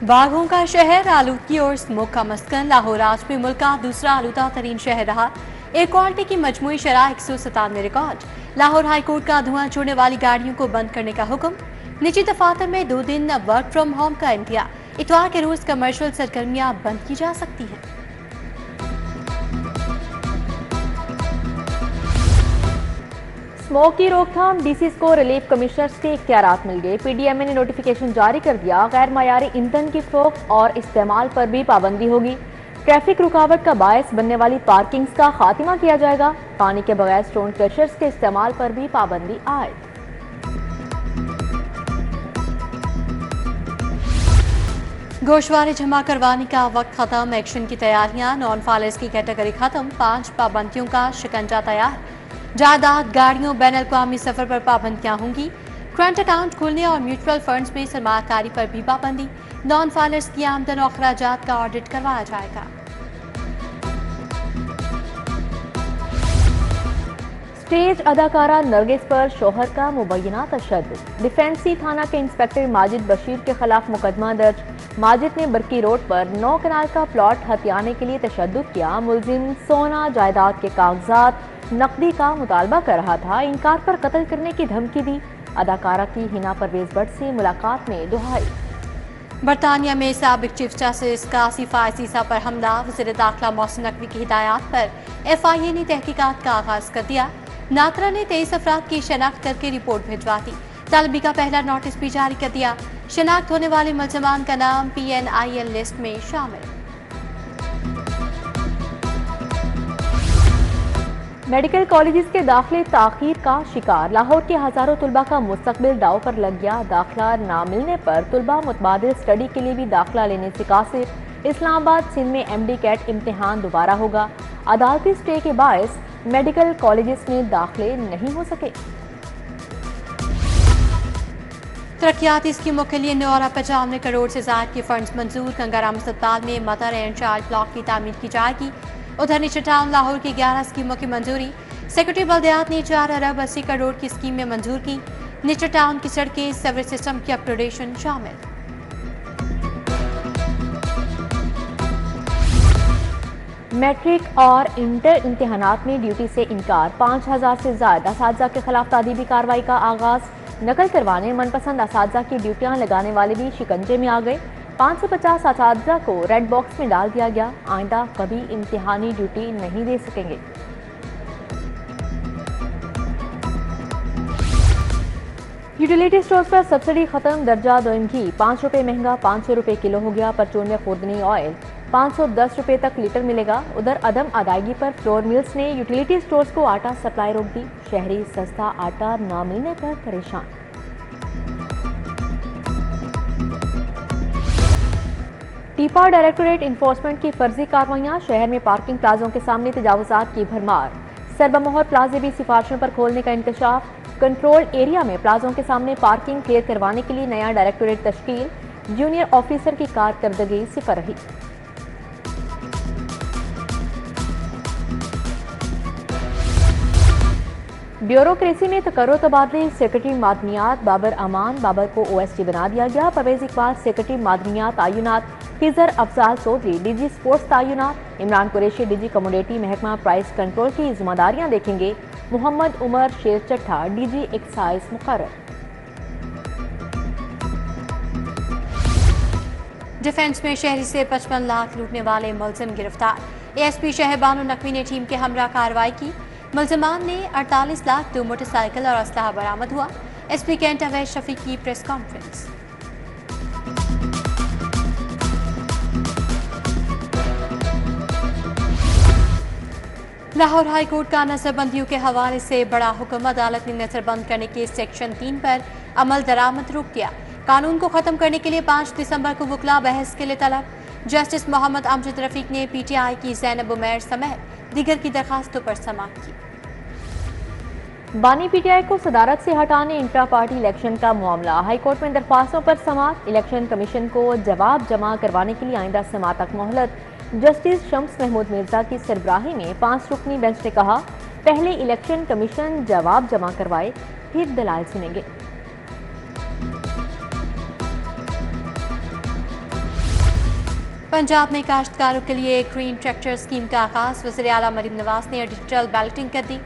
बाघों का शहर, आलूदगी और स्मोक का मस्कन, लाहौर आज भी मुल्क का दूसरा आलूदा तरीन शहर रहा। एयर क्वालिटी की मजमूई शरह 197 रिकॉर्ड। लाहौर हाईकोर्ट का धुआं छोड़ने वाली गाड़ियों को बंद करने का हुक्म। निजी दफातर में 2 दिन वर्क फ्रॉम होम का इंतजाम। इतवार के रोज कमर्शियल सरगर्मियां बंद की जा सकती हैं। स्मोक की रोकथाम, डीसीज को रिलीफ कमिश्नर्स के इख्तियारात मिल गए। पीडीएमए ने नोटिफिकेशन जारी कर दिया। गैर मयारी ईंधन की फरोख्त और इस्तेमाल पर भी पाबंदी होगी। ट्रैफिक रुकावट का बायस बनने वाली पार्किंग्स का खात्मा किया जाएगा। पानी के बगैर स्टोन क्रशर्स के इस्तेमाल पर भी पाबंदी आए। गोशवारे जमा करवाने का वक्त खत्म, एक्शन की तैयारियां, नॉन फाइलर्स की कैटेगरी खत्म, 5 पाबंदियों का शिकंजा तैयार। जायदाद, गाड़ियों, बैन अल-अक़वामी सफर पर पाबंदियां होंगी। करंट अकाउंट खोलने और म्यूचुअल फंड्स में सरमायाकारी पर भी पाबंदी। नॉन फाइलर्स की आमदन और अखराजात का ऑडिट करवाया जाएगा। स्टेज अदाकारा नरगिस पर शोहर का मुबैना तशद्दुद। डिफेंसी थाना के इंस्पेक्टर माजिद बशीर के खिलाफ मुकदमा दर्ज। माजिद ने बरकी रोड पर 9 कनाल का प्लॉट हथियाने के लिए तशद्दुद किया। मुलजिम सोना, जायदाद के कागजात, नकदी का मुतालबा कर रहा था। इनकार पर कत्ल करने की धमकी दी। अदाकारा की हिना परवेज भट्ट से मुलाकात में दुहाई। बरतानिया में साबिक चीफ जस्टिस कासिफ आयसीसा पर हमला। वज़ीर दाखिला मोहसिन नकवी की हिदायत पर FIA ने तहकीकात का आगाज कर दिया। नात्रा ने 23 अफराद की शनाख्त करके रिपोर्ट भिजवा दी। तलबी का पहला नोटिस भी जारी कर दिया। शनाख्त होने वाले मुलजमान का नाम PNIL लिस्ट में शामिल। मेडिकल कॉलेजेस के दाखिले ताखीर का शिकार। लाहौर के हजारों तुलबा का मुस्तकबिल दाव पर लग गया। दाखिला ना मिलने पर तुलबा मुतबादिल स्टडी के लिए भी दाखिला लेने से कासिर। इस्लामाबाद सिंध में MD कैट इम्तिहान दोबारा होगा। अदालती स्टे के बायस मेडिकल कॉलेजेस में दाखिले नहीं हो सके। तरक्याती स्कीमों के लिए 9 करोड़ से ज्यादा के फंड्स मंजूर। गंगाराम अस्पताल में मदर एंड चाइल्ड ब्लॉक की तामीर की जाएगी। उधर नीचे टाउन लाहौर की 11 स्कीमों की मंजूरी। सेक्रेटरी बल्दियात ने 4 अरब 80 करोड़ की स्कीम में मंजूर की। नीचे टाउन की सड़कें, सीवरेज सिस्टम की अपग्रेडेशन शामिल। मैट्रिक और इंटर इम्तिहानात में ड्यूटी से इनकार। 5000 से ज्यादा असातिज़ा के खिलाफ तादीबी कार्रवाई का आगाज। नकल करवाने, मनपसंद असातिज़ा की ड्यूटियां लगाने वाले भी शिकंजे में आ गए। 550 असातिज़ा को रेड बॉक्स में डाल दिया गया। आइंदा कभी इम्तिहानी ड्यूटी नहीं दे सकेंगे। यूटिलिटी स्टोर्स पर सब्सिडी खत्म। दर्जा दोयम घी 5 रुपये महंगा 500 रुपये किलो हो गया। परचून में खुर्दनी ऑयल 510 रुपये तक लीटर मिलेगा। उधर अदम अदायगी पर फ्लोर मिल्स ने यूटिलिटी स्टोर्स को आटा सप्लाई रोक दी। शहरी सस्ता आटा न मिलने पर परेशान। टीपा डायरेक्टोरेट इन्फोर्समेंट की फर्जी कार्रवाइयां। शहर में पार्किंग प्लाजों के सामने तजावुजात की भरमार। सरबमोहर प्लाजे भी सिफारिशों पर खोलने का इंकशाफ। कंट्रोल एरिया में प्लाजों के सामने पार्किंग क्लियर करवाने के लिए नया डायरेक्टोरेट तश्कील। जूनियर ऑफिसर की कारकर्दगी सिफर रही। ब्यूरोक्रेसी में तकर्रो तबादले। सेक्रेटरी मादनियात बाबर अमान बाबर को OSD बना दिया गया। परवेज इकबाल सेक्रेटरी मादनियात तायुनात। खिजर अफजाल चौधरी DG स्पोर्ट्स तायुनात। इमरान कुरैशी DG कमोडिटी महकमा प्राइस कंट्रोल की जिम्मेदारियां देखेंगे। मोहम्मद उमर शेर चट्ठा DG एक्साइज मुकर्रर। डिफेंस में शहरी से 55 लाख लूटने वाले मुलजिम गिरफ्तार। ASP शहर बानो नकवी ने टीम के हमरा कार्रवाई की। मुलजमान ने 48 लाख 2 मोटरसाइकिल और असलहा बरामद हुआ। SP कैंट अवैध शफीक की press conference. Lahore high court का नजरबंदियों के हवाले से बड़ा हुक्म। अदालत ने नजरबंद करने के सेक्शन 3 पर अमल दरामद रोक दिया। कानून को खत्म करने के लिए 5 दिसंबर को वकला बहस के लिए तलब। जस्टिस मोहम्मद अमजद रफीक ने PTI की ज़ैनब उमैर समेत दीगर की दरखास्तों पर समाअत की। बानी PTI को सदारत से हटाने इंट्रा पार्टी इलेक्शन का मामला। हाईकोर्ट में दरख्वास्तों पर समाअत। इलेक्शन कमीशन को जवाब जमा करवाने के लिए आइंदा समाअत तक मोहलत। जस्टिस शम्स महमूद मिर्जा की सरबराही में 5 रुकनी बेंच ने कहा, पहले इलेक्शन कमीशन जवाब जमा करवाए, फिर दलाल सुनेंगे। पंजाब में काश्तकारों के लिए ग्रीन ट्रैक्टर स्कीम का आगाज। वज़ीर आला मरीम नवाज ने डिजिटल बैलेटिंग कर दी।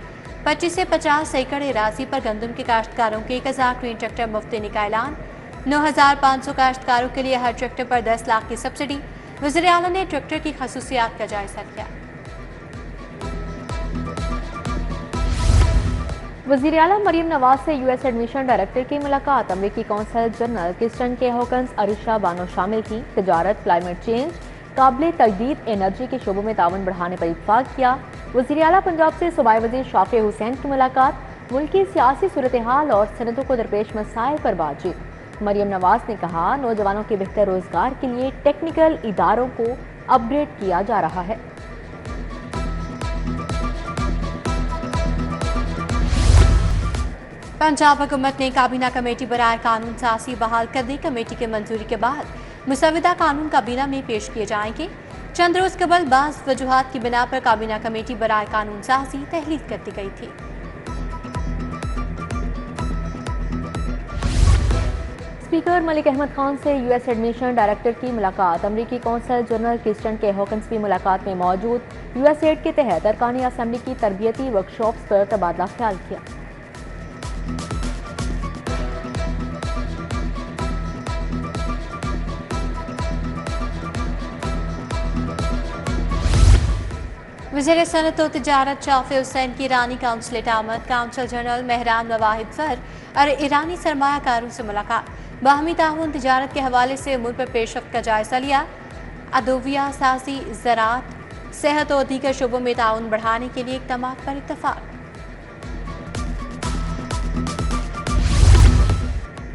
25 से 50 एकड़ राजी पर गंदम के काश्तकारों के 1000 ग्रीन ट्रैक्टर मुफ्त देने का ऐलान। 9500 काश्तकारों के लिए हर ट्रैक्टर पर 10 लाख की सब्सिडी। वज़ीर आला ने ट्रैक्टर की खसूसियात का जायजा लिया। वज़ीर आला मरीम नवाज से यूएस एडमिशन डायरेक्टर की मुलाकात। अमरीकी कौंसल जनरल क्रिस्टन के हॉकन्स, अरिशा बानो शामिल थी। तिजारत, क्लाइमेट चेंज, काबिल तजदीद एनर्जी के शोबों में ताउन बढ़ाने पर इत्तफाक किया। वज़ीर आला पंजाब से सूबाई वज़ीर शाफी हुसैन की मुलाकात। मुल्क की सियासी सूरत हाल और सनतों को दरपेश मसाइल पर बातचीत। मरीम नवाज ने कहा, नौजवानों के बेहतर रोजगार के लिए टेक्निकल इदारों को अपग्रेड किया जा रहा है। पंजाब हुकूमत ने काबीना कमेटी बराए कानून साजी बहाल कर दी। कमेटी की मंजूरी के बाद मुसविदा कानून काबीना में पेश किए जाएंगे। चंद रोज कबल बाज़ वजूहात की बिना पर काबीना कमेटी बराए कानून साजी तहलील कर दी गई थी। स्पीकर मलिक अहमद खान से यूएस एडमिशन डायरेक्टर की मुलाकात। अमरीकी कौंसल जनरल क्रिस्टन के हॉकन्स भी मुलाकात में मौजूद। यूएस एड के तहत अरकानी असम्बली की तरबियती वर्कशॉप्स पर तबादला ख्याल किया। वज़ीर सनत और तिजारत शाफी हुसैन की ईरानी काउंसलेट आमद। काउंसल जनरल महरान मवाहिब सर और ईरानी सरमायाकारों से मुलाकात। बाहमी ताउन तिजारत के हवाले से मुल्क पर पेशरफ्त का जायजा लिया। अदविया साजी, ज़राअत, सेहत और दीगर शोबों में ताउन बढ़ाने के लिए इक़दामात पर इत्तफाक।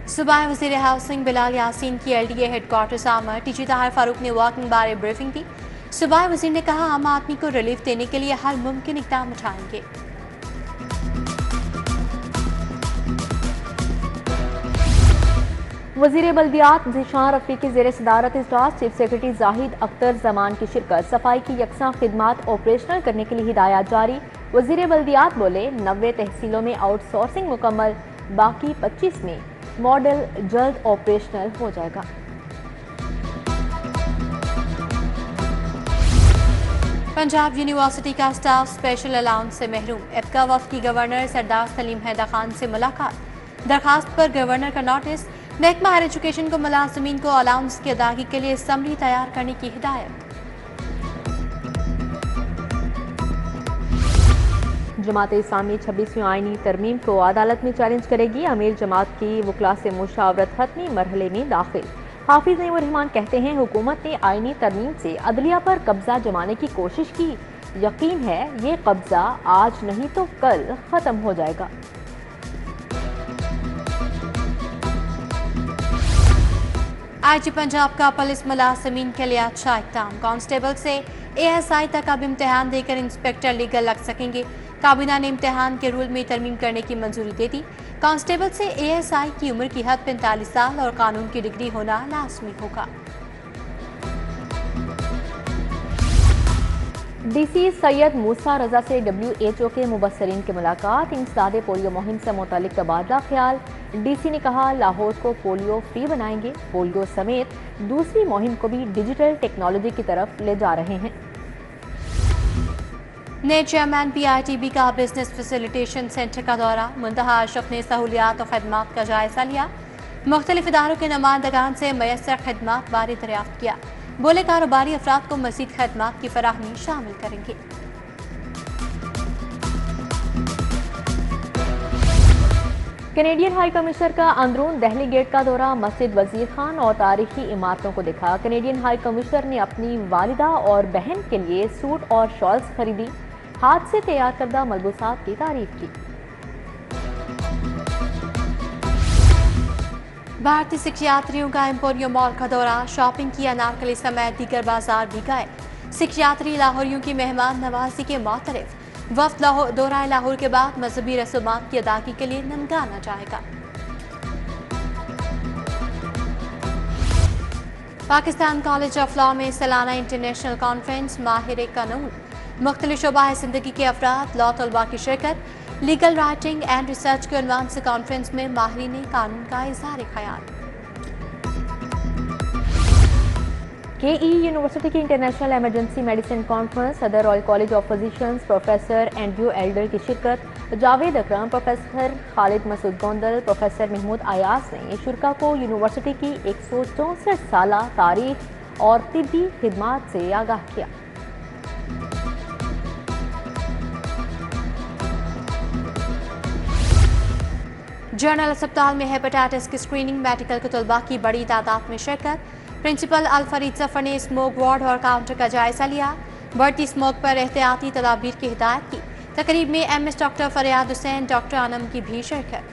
सूबाई वज़ीर हाउसिंग बिलाल यासीन की एलडीए हेडक्वार्टर्स आमद। टीजी ताहिर फारूक ने वॉकिंग बारे ब्रीफिंग दी। सूबाई वज़ीर ने कहा, आम आदमी को रिलीफ देने के लिए हर मुमकिन इक़दाम उठाएंगे। वज़ीर बल्दियात ज़ीशान रफ़ी की ज़ेर सदारत इजलास। चीफ सेक्रेटरी जाहिद अख्तर जमान की शिरकत। सफाई की यकसा खिदमात ऑपरेशनल करने के लिए हिदायत जारी। वज़ीर बल्दियात बोले, 90 तहसीलों में आउटसोर्सिंग मुकम्मल, बाकी 25 में मॉडल जल्द ऑपरेशनल हो जाएगा। पंजाब यूनिवर्सिटी का स्टाफ स्पेशल अलाउंस से महरूम। एप्का वफ़द की गवर्नर सरदार सलीम हैदर खान से मुलाकात। दरखास्त पर गवर्नर का नोटिस। महकमा हायर एजुकेशन को मुलाजमीन को अलाउंस की अदायगी के लिए समरी तैयार करने की हिदायत। जमात इस्लामी 26वीं आईनी तरमीम को अदालत में चैलेंज करेगी। अमीर जमात की वकला से मुशावरत हतमी मरहले में दाखिल। हाफिज नईमुर रहमान कहते हैं, हुकूमत ने आईनी तरमीम से अदलिया पर कब्जा जमाने की कोशिश की। यकीन है ये कब्जा आज नहीं तो कल खत्म हो जाएगा। आईजी पंजाब का पुलिस मुलाजमीन के लिए अच्छा इक़दाम। कांस्टेबल से एएसआई तक अब इम्तिहान देकर इंस्पेक्टर लीगल लग सकेंगे। काबीना ने इम्तिहान के रूल में तरमीम करने की मंजूरी दे दी। कांस्टेबल से एएसआई की उम्र की हद 45 साल और कानून की डिग्री होना लाजमी होगा। डीसी सैयद मूसा रजा से WHO के मुबस्सरीन की मुलाकात। इंसदाद पोलियो मुहिम से मुतालिक तबादला ख्याल। डीसी ने कहा, लाहौर को पोलियो फ्री बनाएंगे। पोलियो समेत दूसरी मुहिम को भी डिजिटल टेक्नोलॉजी की तरफ ले जा रहे हैं। नए चेयरमैन PITB का बिजनेस फैसिलिटेशन सेंटर का दौरा। मुंतहा अशरफ ने सहूलियात और खदमात का जायजा लिया। मुख्तलिफ इदारों के नुमाइंदगान से मैसर खदमात बारे दरियाफ्त किया। बोले, कारोबारी अफराद को मज़ीद खदमात की फराहमी शामिल करेंगे। कैनेडियन हाई कमिश्नर का अंदरून दहली गेट का दौरा। मस्जिद, वजीर खान और तारीखी इमारतों को देखा। कैनेडियन हाई कमिश्नर ने अपनी वालिदा और बहन के लिए सूट और शॉल्स खरीदी। हाथ से तैयार करदा मलबूसात की तारीफ की। भारतीय सिख यात्रियों का एम्पोरियो मॉल का दौरा। शॉपिंग की। अनारकली समेत दीगर बाजार भी गए। सिख यात्री लाहौरियों की मेहमान नवाजी के मुतरफ। वफ्द दौरा लाहौर के बाद मजहबी रसूमात की अदायगी के लिए ननकाना जाएगा। पाकिस्तान कॉलेज ऑफ लॉ में सालाना इंटरनेशनल कॉन्फ्रेंस माहिर कानून। मुख्तलिफ शोबाए जिंदगी के अफराद, लॉ तलबा की शिरकत। लीगल राइटिंग एंड रिसर्च के उन्वान से कॉन्फ्रेंस में माहिरीन कानून का इज़हार ख्याल। KE यूनिवर्सिटी की इंटरनेशनल इमरजेंसी मेडिसिन कॉन्फ्रेंस, सदर royal college of physicians professor Andrew Elder की शिरकत, जावेद अकरम, प्रोफेसर खालिद मसूद गोंदल, प्रोफेसर महमूद अयास ने शुरका को यूनिवर्सिटी की 164 साला तारीख और तिब्बी खिदमात से आगाह किया। जनरल अस्पताल में हेपेटाइटिस की स्क्रीनिंग, मेडिकल के तलबा की बड़ी तादाद में शिरकत। प्रिंसिपल अल-फरीद जफर ने स्मोक वार्ड और काउंटर का जायजा लिया, बढ़ती स्मोक पर एहतियाती तदाबीर की हिदायत की। तकरीब में MS डॉक्टर फरियाद हुसैन, डॉक्टर आनम की भी शिरकत।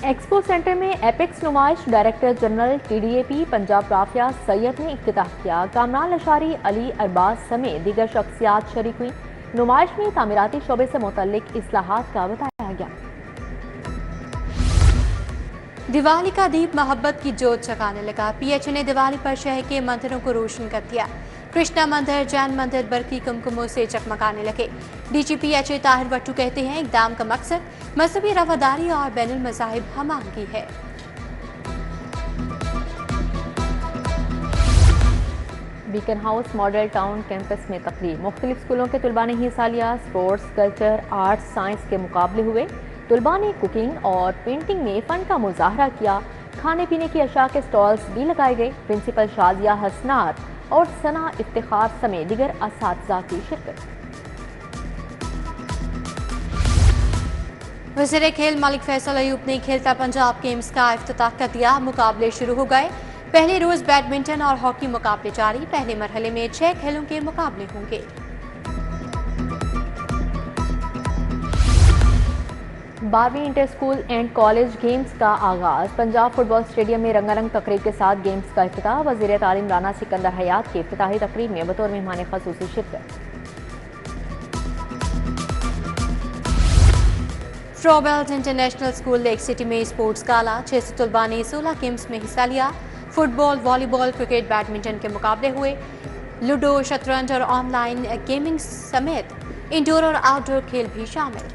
एक्सपो सेंटर में एपेक्स नुमाइश director general TDAP Punjab Rafia Syed ने इफ्तिताह किया। कामरान लशारी, अली अरबाज समेत दीगर शख्सियात शरीक हुई। नुमाइश में तामीराती शोबे से मुतल्लिक इस्लाहात का बताया गया। दिवाली का दीप मोहब्बत की जोत जगाने लगा। PH ने दिवाली पर शहर के मंदिरों को रोशन कर दिया। कृष्णा मंदिर, जैन मंदिर बरकी कुमकुमों से चकमकाने लगे। DGP HA ताहिर वट्टू कहते हैं, इक़दाम का मकसद मजहबी रवादारी और बैनुल मज़ाहिब हमाहंगी है। Beacon house model town campus में तकरीब, मुख्तलिफ स्कूलों के तलबा ने हिस्सा लिया। स्पोर्ट्स, कल्चर, आर्ट्स, साइंस के मुकाबले हुए। तलबा ने कुकिंग और पेंटिंग में फ़न का मुजाहरा किया। खाने पीने की अशा के स्टॉल्स भी लगाए गए। प्रिंसिपल शाजिया हसनात और सना इफ्तिखार समेत दीगर असातिज़ा की शिरकत। वज़ीर खेल मलिक फैसल अयूब ने खेलता पंजाब गेम्स का इफ्तिताह कर दिया। मुकाबले शुरू हो गए। पहले रोज बैडमिंटन और हॉकी मुकाबले जारी। पहले मरहले में 6 खेलों के मुकाबले होंगे। 12वीं inter school and college games का आगाज। पंजाब फुटबॉल स्टेडियम में रंगारंग तकरीब के साथ गेम्स का इफ्तिताह। वज़ीर तालीम राना सिकंदर हयात की इफ्तिताही तकरीब में बतौर मेहमान ख़ुसूसी शिरकत। फ्रोबेल्ट इंटरनेशनल स्कूल लेक सिटी में स्पोर्ट्स गाला। 600 तलबा ने 16 गेम्स में हिस्सा लिया। फुटबॉल, वॉलीबॉल, क्रिकेट, बैडमिंटन के मुकाबले हुए। लूडो, शतरंज और ऑनलाइन गेमिंग समेत इंडोर और आउटडोर खेल भी शामिल।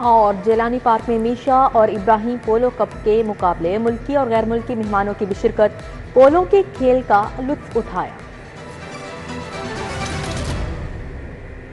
और जेलानी पार्क में मीशा और इब्राहिम पोलो कप के मुकाबले, मुल्की और गैर मुल्की मेहमानों की भी शिरकत। पोलो के खेल का लुत्फ उठाया।